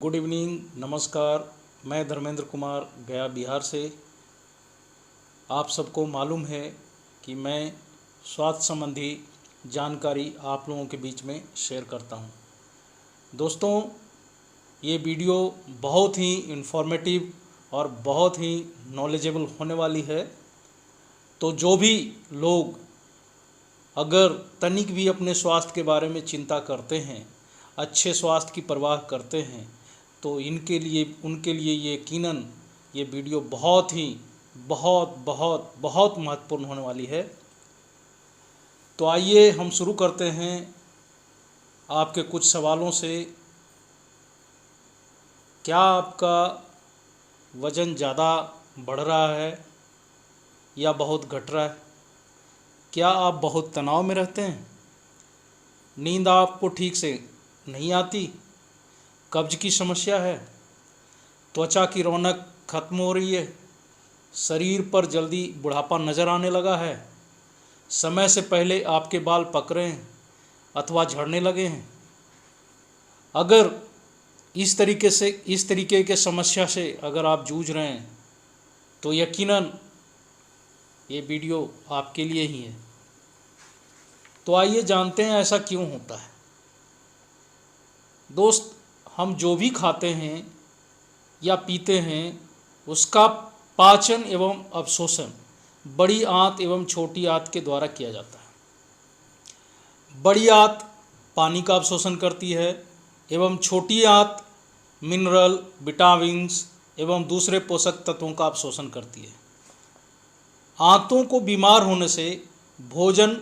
Good evening, नमस्कार। मैं धर्मेंद्र कुमार गया बिहार से। आप सबको मालूम है कि मैं स्वास्थ्य संबंधी जानकारी आप लोगों के बीच में शेयर करता हूं। दोस्तों, ये वीडियो बहुत ही इन्फॉर्मेटिव और बहुत ही नॉलेजेबल होने वाली है। तो जो भी लोग अगर तनिक भी अपने स्वास्थ्य के बारे में चिंता करते हैं, अच्छे स्वास्थ्य की परवाह करते हैं, तो उनके लिए ये यकीनन ये वीडियो बहुत महत्वपूर्ण होने वाली है। तो आइए हम शुरू करते हैं आपके कुछ सवालों से। क्या आपका वज़न ज़्यादा बढ़ रहा है या बहुत घट रहा है? क्या आप बहुत तनाव में रहते हैं? नींद आपको ठीक से नहीं आती? कब्ज की समस्या है? त्वचा की रौनक खत्म हो रही है? शरीर पर जल्दी बुढ़ापा नज़र आने लगा है? समय से पहले आपके बाल पक रहे हैं अथवा झड़ने लगे हैं? अगर इस तरीके के समस्या से अगर आप जूझ रहे हैं तो यकीनन ये वीडियो आपके लिए ही है। तो आइए जानते हैं ऐसा क्यों होता है। दोस्त, हम जो भी खाते हैं या पीते हैं उसका पाचन एवं अवशोषण बड़ी आंत एवं छोटी आंत के द्वारा किया जाता है। बड़ी आंत पानी का अवशोषण करती है एवं छोटी आंत मिनरल, विटामिन्स एवं दूसरे पोषक तत्वों का अवशोषण करती है। आंतों को बीमार होने से भोजन,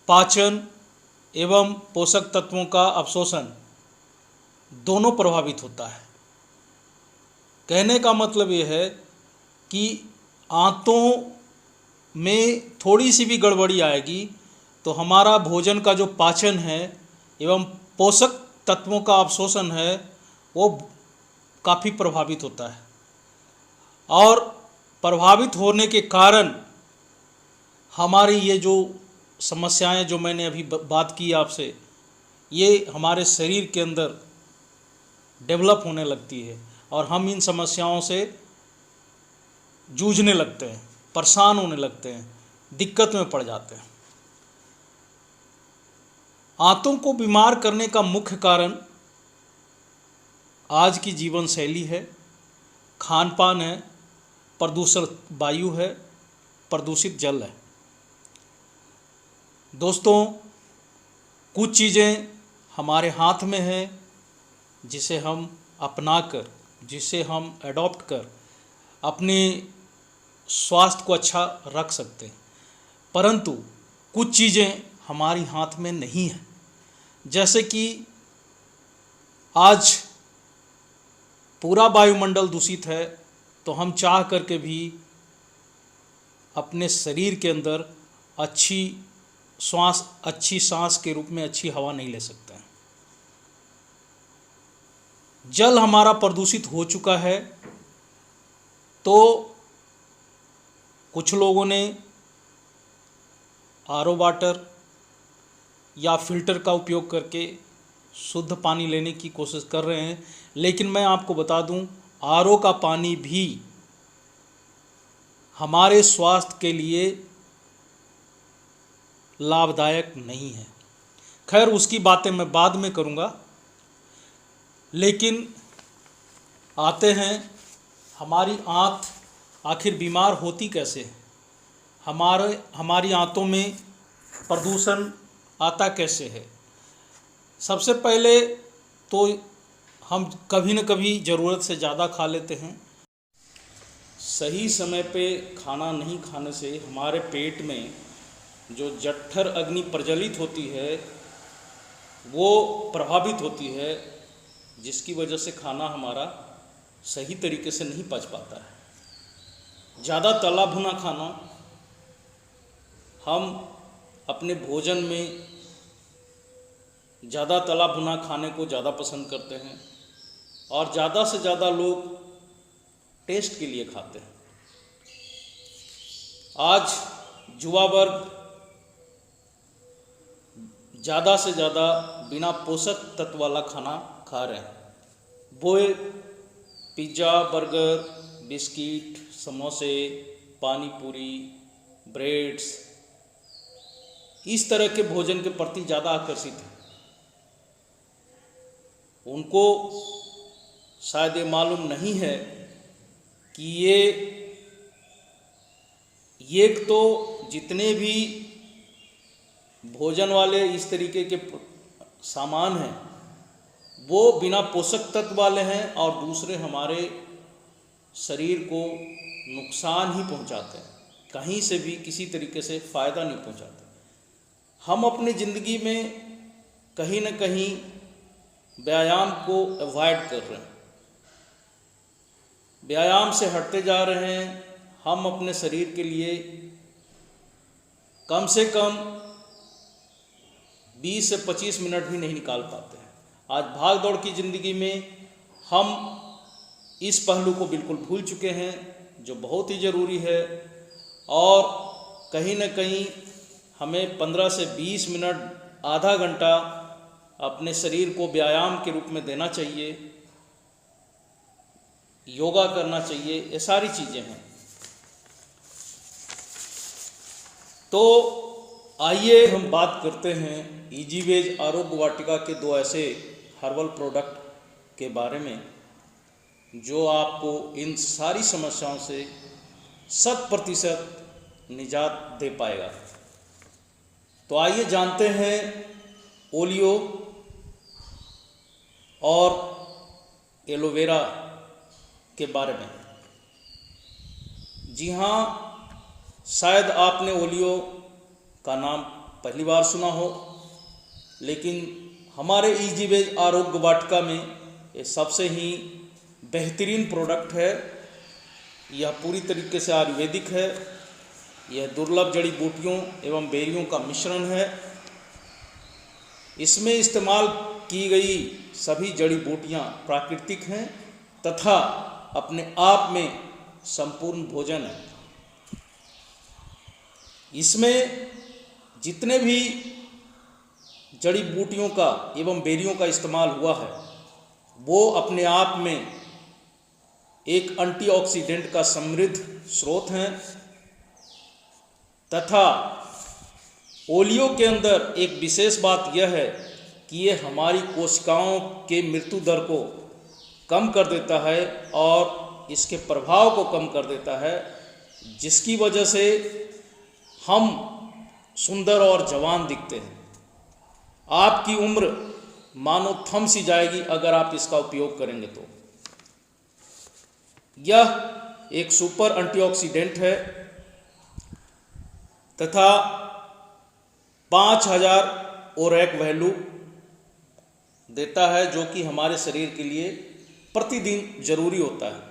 पाचन एवं पोषक तत्वों का अवशोषण दोनों प्रभावित होता है। कहने का मतलब ये है कि आंतों में थोड़ी सी भी गड़बड़ी आएगी तो हमारा भोजन का जो पाचन है एवं पोषक तत्वों का अवशोषण है वो काफ़ी प्रभावित होता है। और प्रभावित होने के कारण हमारी ये जो समस्याएं जो मैंने अभी बात की आपसे, ये हमारे शरीर के अंदर डेवलप होने लगती है और हम इन समस्याओं से जूझने लगते हैं, परेशान होने लगते हैं, दिक्कत में पड़ जाते हैं। आंतों को बीमार करने का मुख्य कारण आज की जीवन शैली है, खान पान है, प्रदूषित वायु है, प्रदूषित जल है। दोस्तों, कुछ चीज़ें हमारे हाथ में हैं जिसे हम अपनाकर, जिसे हम अडॉप्ट कर अपने स्वास्थ्य को अच्छा रख सकते हैं, परंतु कुछ चीज़ें हमारी हाथ में नहीं हैं। जैसे कि आज पूरा वायुमंडल दूषित है तो हम चाह करके भी अपने शरीर के अंदर अच्छी सांस के रूप में अच्छी हवा नहीं ले सकते हैं। जल हमारा प्रदूषित हो चुका है तो कुछ लोगों ने आरओ वाटर या फिल्टर का उपयोग करके शुद्ध पानी लेने की कोशिश कर रहे हैं, लेकिन मैं आपको बता दूं, आरओ का पानी भी हमारे स्वास्थ्य के लिए लाभदायक नहीं है। खैर, उसकी बातें मैं बाद में करूंगा। लेकिन आते हैं हमारी आंत आखिर बीमार होती कैसे है, हमारी आंतों में प्रदूषण आता कैसे है। सबसे पहले तो हम कभी न कभी ज़रूरत से ज़्यादा खा लेते हैं। सही समय पे खाना नहीं खाने से हमारे पेट में जो जठर अग्नि प्रज्वलित होती है वो प्रभावित होती है, जिसकी वजह से खाना हमारा सही तरीके से नहीं पच पाता है। ज़्यादा तला भुना खाना, हम अपने भोजन में ज़्यादा तला भुना खाने को ज़्यादा पसंद करते हैं और ज़्यादा से ज़्यादा लोग टेस्ट के लिए खाते हैं। आज युवा वर्ग ज़्यादा से ज़्यादा बिना पोषक तत्व वाला खाना खा रहे हैं। वो पिज़्ज़ा, बर्गर, बिस्किट, समोसे, पानी पूरी, ब्रेड्स, इस तरह के भोजन के प्रति ज़्यादा आकर्षित हैं। उनको शायद ये मालूम नहीं है कि ये तो जितने भी भोजन वाले इस तरीके के सामान हैं वो बिना पोषक तत्व वाले हैं और दूसरे हमारे शरीर को नुकसान ही पहुंचाते हैं, कहीं से भी किसी तरीके से फ़ायदा नहीं पहुंचाते। हम अपनी ज़िंदगी में कहीं न कहीं व्यायाम को अवॉइड कर रहे हैं, व्यायाम से हटते जा रहे हैं। हम अपने शरीर के लिए कम से कम 20 से 25 मिनट भी नहीं निकाल पाते हैं। आज भाग दौड़ की ज़िंदगी में हम इस पहलू को बिल्कुल भूल चुके हैं जो बहुत ही ज़रूरी है, और कहीं न कहीं हमें 15 से 20 मिनट, आधा घंटा अपने शरीर को व्यायाम के रूप में देना चाहिए, योगा करना चाहिए, ये सारी चीज़ें हैं। तो आइए हम बात करते हैं इजीवेज आरोग्य वाटिका के 2 ऐसे हर्बल प्रोडक्ट के बारे में जो आपको इन सारी समस्याओं से 100% निजात दे पाएगा। तो आइए जानते हैं ओलियो और एलोवेरा के बारे में। जी हाँ, शायद आपने ओलियो का नाम पहली बार सुना हो, लेकिन हमारे इजीवेज आरोग्य वाटिका में ये सबसे ही बेहतरीन प्रोडक्ट है। यह पूरी तरीके से आयुर्वेदिक है। यह दुर्लभ जड़ी बूटियों एवं बेरियों का मिश्रण है। इसमें इस्तेमाल की गई सभी जड़ी बूटियाँ प्राकृतिक हैं तथा अपने आप में संपूर्ण भोजन है। इसमें जितने भी जड़ी बूटियों का एवं बेरियों का इस्तेमाल हुआ है वो अपने आप में एक एंटीऑक्सीडेंट का समृद्ध स्रोत हैं, तथा ओलियो के अंदर एक विशेष बात यह है कि ये हमारी कोशिकाओं के मृत्यु दर को कम कर देता है और इसके प्रभाव को कम कर देता है, जिसकी वजह से हम सुंदर और जवान दिखते हैं। आपकी उम्र मानो थम सी जाएगी अगर आप इसका उपयोग करेंगे तो। यह एक सुपर एंटीऑक्सीडेंट है तथा 5000 ओरैक वैल्यू देता है, जो कि हमारे शरीर के लिए प्रतिदिन जरूरी होता है।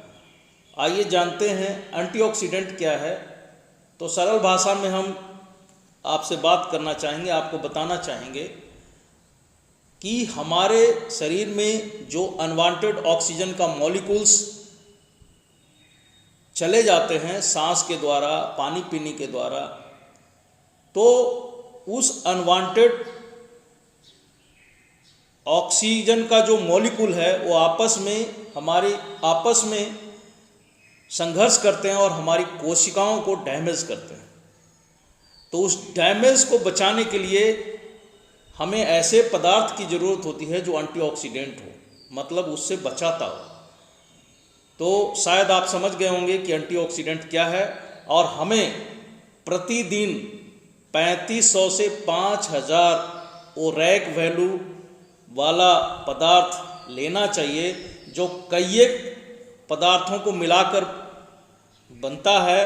आइए जानते हैं एंटीऑक्सीडेंट क्या है। तो सरल भाषा में हम आपसे बात करना चाहेंगे, आपको बताना चाहेंगे कि हमारे शरीर में जो अनवांटेड ऑक्सीजन का मॉलिक्यूल्स चले जाते हैं सांस के द्वारा, पानी पीने के द्वारा, तो उस अनवांटेड ऑक्सीजन का जो मॉलिक्यूल है वो हमारे आपस में संघर्ष करते हैं और हमारी कोशिकाओं को डैमेज करते हैं। तो उस डैमेज को बचाने के लिए हमें ऐसे पदार्थ की ज़रूरत होती है जो एंटीऑक्सीडेंट हो, मतलब उससे बचाता हो। तो शायद आप समझ गए होंगे कि एंटीऑक्सीडेंट क्या है, और हमें प्रतिदिन 3500 से 5000 ओरैक वैल्यू वाला पदार्थ लेना चाहिए, जो कई एक पदार्थों को मिलाकर बनता है,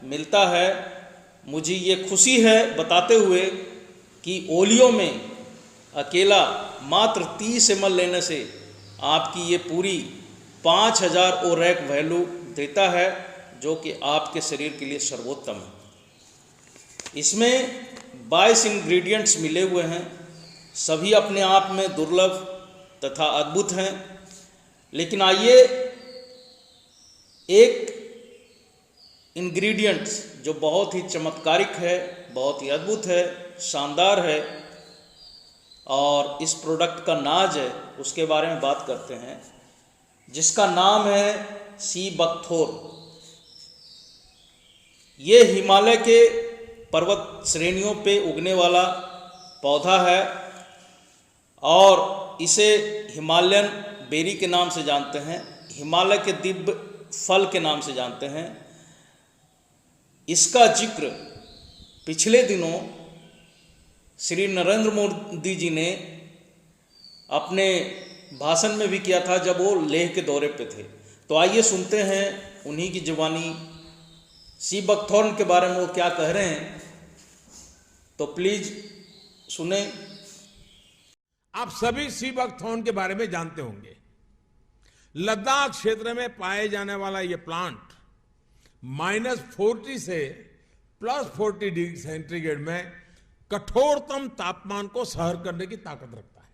मिलता है। मुझे ये खुशी है बताते हुए कि ओलियो में अकेला मात्र 30 ml लेने से आपकी ये पूरी 5000 ओरैक वैल्यू देता है, जो कि आपके शरीर के लिए सर्वोत्तम है। इसमें 22 इंग्रेडिएंट्स मिले हुए हैं, सभी अपने आप में दुर्लभ तथा अद्भुत हैं। लेकिन आइए एक इंग्रेडिएंट्स जो बहुत ही चमत्कारिक है, बहुत ही अद्भुत है, शानदार है, और इस प्रोडक्ट का नाज है उसके बारे में बात करते हैं, जिसका नाम है सी बकथोर। ये हिमालय के पर्वत श्रेणियों पे उगने वाला पौधा है और इसे हिमालयन बेरी के नाम से जानते हैं, हिमालय के दिव्य फल के नाम से जानते हैं। इसका जिक्र पिछले दिनों श्री नरेंद्र मोदी जी ने अपने भाषण में भी किया था जब वो लेह के दौरे पे थे। तो आइए सुनते हैं उन्हीं की जुबानी सी बकथॉर्न के बारे में वो क्या कह रहे हैं, तो प्लीज सुने। आप सभी सी बकथॉर्न के बारे में जानते होंगे। लद्दाख क्षेत्र में पाए जाने वाला यह प्लांट -40 से +40 डिग्री सेंटीग्रेड में कठोरतम तापमान को सहन करने की ताकत रखता है।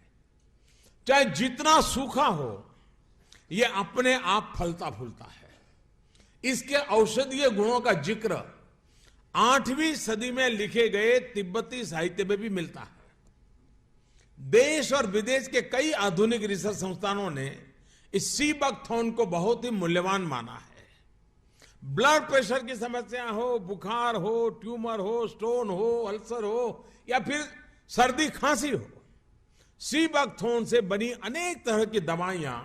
चाहे जितना सूखा हो, यह अपने आप फलता फूलता है। इसके औषधीय गुणों का जिक्र 8वीं सदी में लिखे गए तिब्बती साहित्य में भी मिलता है। देश और विदेश के कई आधुनिक रिसर्च संस्थानों ने इस सी बकथॉर्न को बहुत ही मूल्यवान माना है। ब्लड प्रेशर की समस्या हो, बुखार हो, ट्यूमर हो, स्टोन हो, अल्सर हो या फिर सर्दी खांसी हो, सी बकथॉर्न से बनी अनेक तरह की दवाइयां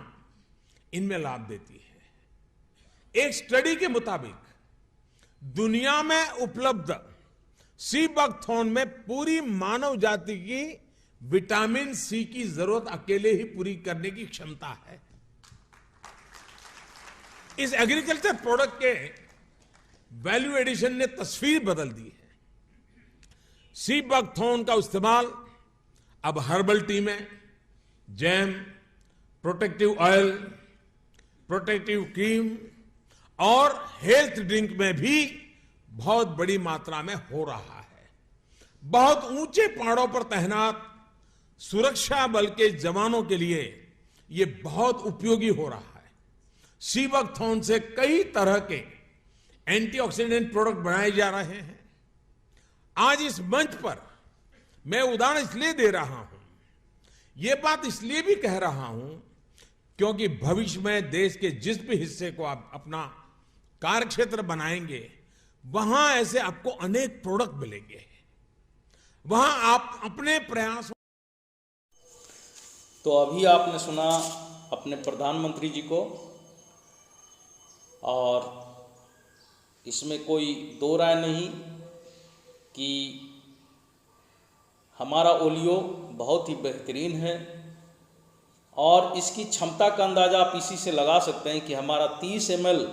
इनमें लाभ देती है। एक स्टडी के मुताबिक दुनिया में उपलब्ध सी बकथॉर्न में पूरी मानव जाति की विटामिन सी की जरूरत अकेले ही पूरी करने की क्षमता है। इस एग्रीकल्चर प्रोडक्ट के वैल्यू एडिशन ने तस्वीर बदल दी है। सी बकथॉर्न का इस्तेमाल अब हर्बल टी में, jam, protective oil, protective cream और हेल्थ ड्रिंक में भी बहुत बड़ी मात्रा में हो रहा है। बहुत ऊंचे पहाड़ों पर तैनात सुरक्षा बल के जवानों के लिए यह बहुत उपयोगी हो रहा है। सी बकथॉर्न से कई तरह के एंटीऑक्सीडेंट प्रोडक्ट बनाए जा रहे हैं। आज इस मंच पर मैं उदाहरण इसलिए दे रहा हूं, यह बात इसलिए भी कह रहा हूं क्योंकि भविष्य में देश के जिस भी हिस्से को आप अपना कार्यक्षेत्र बनाएंगे, वहां ऐसे आपको अनेक प्रोडक्ट मिलेंगे। वहां आप अपने प्रयासों। तो अभी आपने सुना अपने प्रधानमंत्री जी को, और इसमें कोई दो राय नहीं कि हमारा ओलियो बहुत ही बेहतरीन है और इसकी क्षमता का अंदाज़ा आप इसी से लगा सकते हैं कि हमारा 30 ml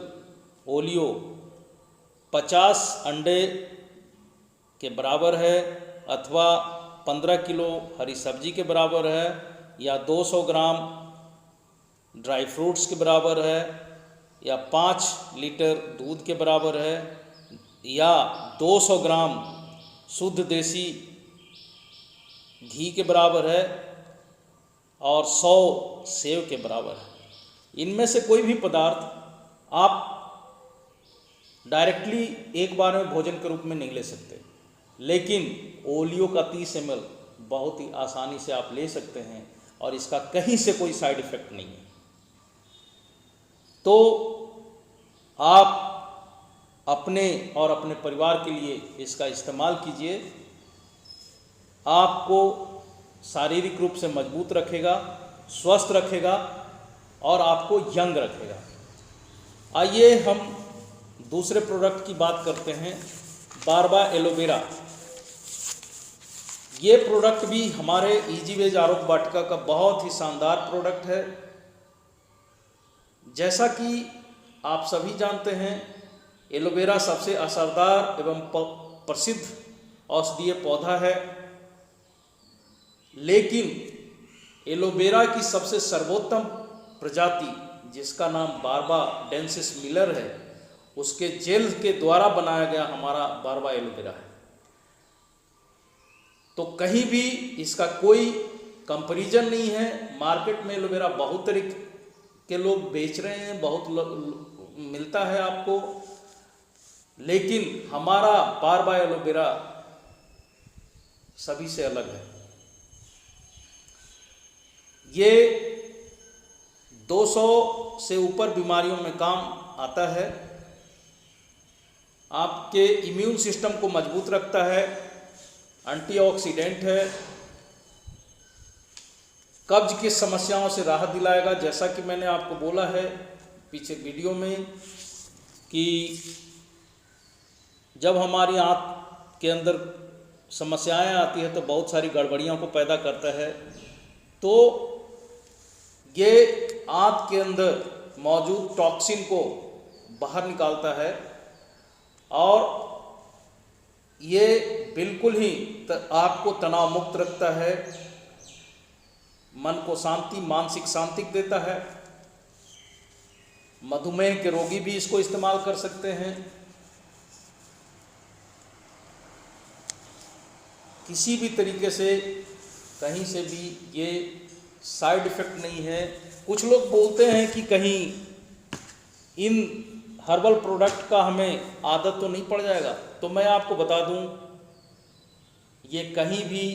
ओलियो 50 अंडे के बराबर है, अथवा 15 किलो हरी सब्जी के बराबर है, या 200 ग्राम ड्राई फ्रूट्स के बराबर है, या 5 लीटर दूध के बराबर है, या 200 ग्राम शुद्ध देसी घी के बराबर है, और 100 सेव के बराबर है। इनमें से कोई भी पदार्थ आप डायरेक्टली एक बार में भोजन के रूप में नहीं ले सकते, लेकिन ओलियो का 30 ml बहुत ही आसानी से आप ले सकते हैं और इसका कहीं से कोई साइड इफेक्ट नहीं है। तो आप अपने और अपने परिवार के लिए इसका इस्तेमाल कीजिए। आपको शारीरिक रूप से मजबूत रखेगा, स्वस्थ रखेगा और आपको यंग रखेगा। आइए हम दूसरे प्रोडक्ट की बात करते हैं, बारबा एलोवेरा। ये प्रोडक्ट भी हमारे इजी वेज आरोग्य वाटिका का बहुत ही शानदार प्रोडक्ट है। जैसा कि आप सभी जानते हैं, एलोवेरा सबसे असरदार एवं प्रसिद्ध औषधीय पौधा है, लेकिन एलोवेरा की सबसे सर्वोत्तम प्रजाति, जिसका नाम बारबा डेंसिस मिलर है, उसके जेल के द्वारा बनाया गया हमारा बारबा एलोवेरा है। तो कहीं भी इसका कोई कंपैरिजन नहीं है। मार्केट में एलोवेरा बहुत तरीके के लोग बेच रहे हैं, बहुत मिलता है आपको, लेकिन हमारा बारबा एलोवेरा सभी से अलग है। ये 200 से ऊपर बीमारियों में काम आता है। आपके इम्यून सिस्टम को मजबूत रखता है, एंटीऑक्सीडेंट है, कब्ज की समस्याओं से राहत दिलाएगा। जैसा कि मैंने आपको बोला है पीछे वीडियो में कि जब हमारी आंत के अंदर समस्याएं आती है तो बहुत सारी गड़बड़ियों को पैदा करता है। तो ये आंत के अंदर मौजूद टॉक्सिन को बाहर निकालता है और ये बिल्कुल ही आपको तनाव मुक्त रखता है, मन को शांति, मानसिक शांति देता है। मधुमेह के रोगी भी इसको इस्तेमाल कर सकते हैं। किसी भी तरीके से कहीं से भी ये साइड इफ़ेक्ट नहीं है। कुछ लोग बोलते हैं कि कहीं इन हर्बल प्रोडक्ट का हमें आदत तो नहीं पड़ जाएगा, तो मैं आपको बता दूं ये कहीं भी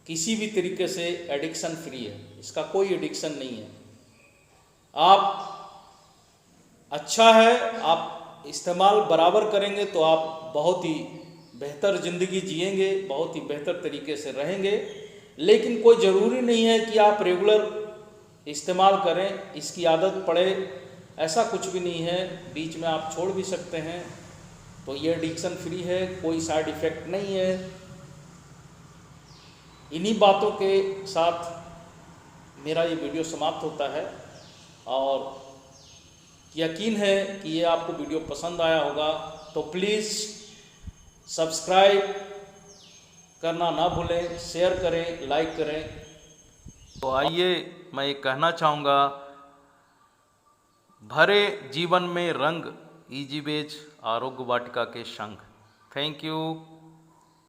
किसी भी तरीके से एडिक्शन फ्री है, इसका कोई एडिक्शन नहीं है। आप अच्छा है, आप इस्तेमाल बराबर करेंगे तो आप बहुत ही बेहतर ज़िंदगी जिएंगे, बहुत ही बेहतर तरीके से रहेंगे। लेकिन कोई ज़रूरी नहीं है कि आप रेगुलर इस्तेमाल करें, इसकी आदत पड़े, ऐसा कुछ भी नहीं है। बीच में आप छोड़ भी सकते हैं। तो ये एडिक्शन फ्री है, कोई साइड इफ़ेक्ट नहीं है। इन्हीं बातों के साथ मेरा ये वीडियो समाप्त होता है और यकीन है कि ये आपको वीडियो पसंद आया होगा। तो प्लीज़ सब्सक्राइब करना ना भूलें, शेयर करें, लाइक करें। तो आइए मैं ये कहना चाहूँगा, भरे जीवन में रंग, इजी वेज आरोग्य वाटिका के संग। Thank you.